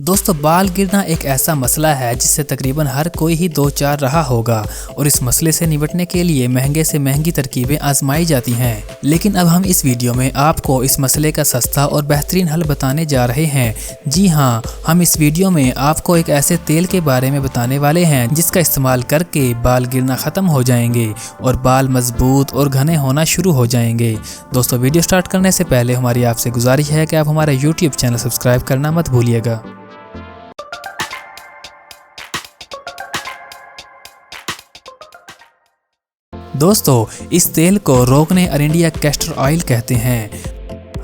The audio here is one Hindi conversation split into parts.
दोस्तों, बाल गिरना एक ऐसा मसला है जिससे तकरीबन हर कोई ही दो चार रहा होगा और इस मसले से निपटने के लिए महंगे से महंगी तरकीबें आजमाई जाती हैं। लेकिन अब हम इस वीडियो में आपको इस मसले का सस्ता और बेहतरीन हल बताने जा रहे हैं। जी हाँ, हम इस वीडियो में आपको एक ऐसे तेल के बारे में बताने वाले हैं जिसका इस्तेमाल करके बाल गिरना ख़त्म हो जाएंगे और बाल मजबूत और घने होना शुरू हो जाएंगे। दोस्तों, वीडियो स्टार्ट करने से पहले हमारी आपसे गुजारिश है कि आप हमारा यूट्यूब चैनल सब्सक्राइब करना मत भूलिएगा। दोस्तों, इस तेल को रोगने अरेंडिया कैस्टर ऑयल कहते हैं।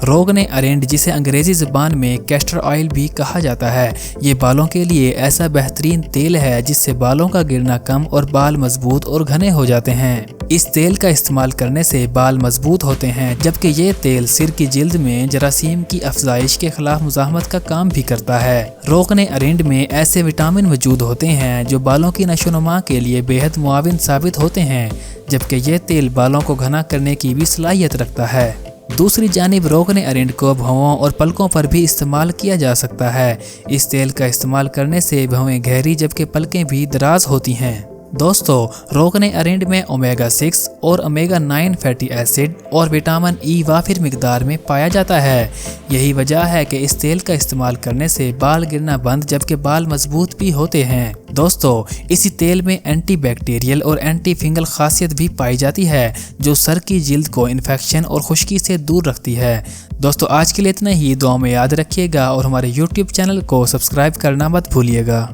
रोगने अरेंड, जिसे अंग्रेजी ज़बान में कैस्टर ऑयल भी कहा जाता है, ये बालों के लिए ऐसा बेहतरीन तेल है जिससे बालों का गिरना कम और बाल मजबूत और घने हो जाते हैं। इस तेल का इस्तेमाल करने से बाल मजबूत होते हैं, जबकि ये तेल सिर की जिल्द में जरासीम की अफजाइश के खिलाफ मुजाहमत का काम भी करता है। रोगने अरेंड में ऐसे विटामिन मौजूद होते हैं जो बालों की नशोनुमा के लिए बेहद मुआविन साबित होते हैं, जबकि यह तेल बालों को घना करने की भी सलाहियत रखता है। दूसरी जानिब रोगने अरेंड को भौंहों और पलकों पर भी इस्तेमाल किया जा सकता है। इस तेल का इस्तेमाल करने से भौहें गहरी जबकि पलकें भी दराज होती हैं। दोस्तों, रोगने अरेंड में ओमेगा 6 और ओमेगा 9 फैटी एसिड और विटामिन ई वाफिर मिकदार में पाया जाता है। यही वजह है कि इस तेल का इस्तेमाल करने से बाल गिरना बंद जबकि बाल मजबूत भी होते हैं। दोस्तों, इसी तेल में एंटी बैक्टीरियल और एंटी फंगल खासियत भी पाई जाती है जो सर की जिल्द को इन्फेक्शन और खुश्की से दूर रखती है। दोस्तों, आज के लिए इतना ही। दुआ में याद रखिएगा और हमारे YouTube चैनल को सब्सक्राइब करना मत भूलिएगा।